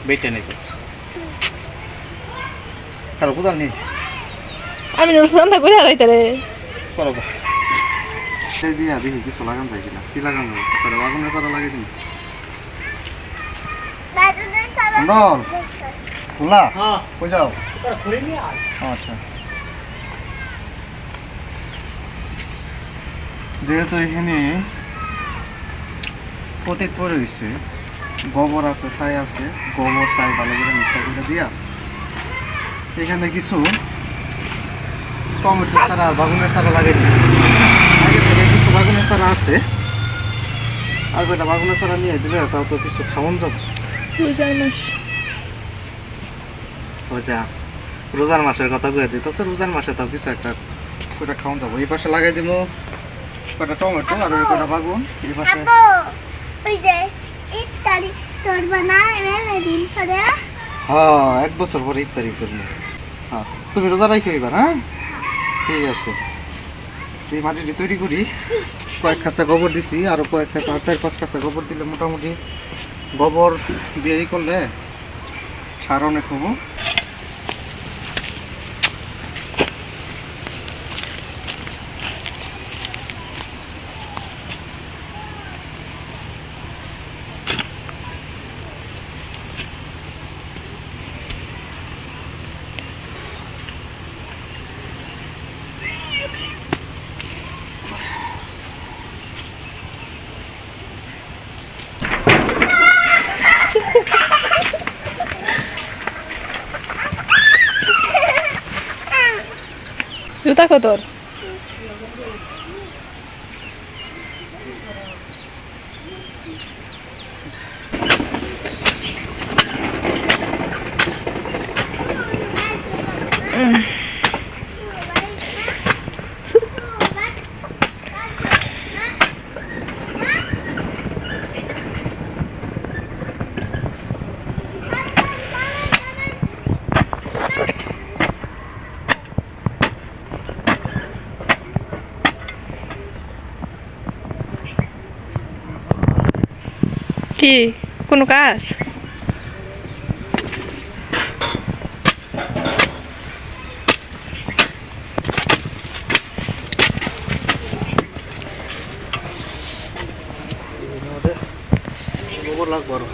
বেটে নিতেছি কারো কোদাল নেই আমি রসুনটা করে হারাইতে রে করো সেই দিয়ে দেখি কিছু লাগান যায় কিনা কি লাগান যাবে তাহলে বাগুনের চারা লাগিয়ে দিন মন্ডল খোলা কই যাও আচ্ছা যেহেতু এখানে প্রত্যেক পরে হয়েছে গোবর আছে ছাই আছে গোবর ছাই ভালো করে মিক্সার করে দিয়া এখানে কিছু টমেটো চারা বাগুনের চারা লাগিয়ে দিই আগে থেকে কিছু বাগুনের চারা আছে আর কয়টা বাগুনের চারা নিয়ে দিলে তাও তো কিছু খাওয়ান যাবে রোজার মাসের কথা কয়ে দিই তাছাড়া রোজার মাসে তাও কিছু একটা কয়টা খাওয়ান যাবো এই পাশে লাগাই দিব কয়টা টমেটো আর ওই কয়টা বাগুন এই পাশে হ্যাঁ 1 বছর পরে ইফতারি করবো হ্যাঁ তুমি রোজা রাখি এবার হ্যাঁ ঠিক আছে এই মাটিটি তৈরি করি কয়েক খাঁচা গোবর দিছি আরো কয়েক খাঁচা 4-5 খাঁচা গোবর দিলে মোটামুটি গোবর দিয়ে এই করলে সার অনেক হবো জুতা কত কি কোনো কাজ গোবর লাগবো আরো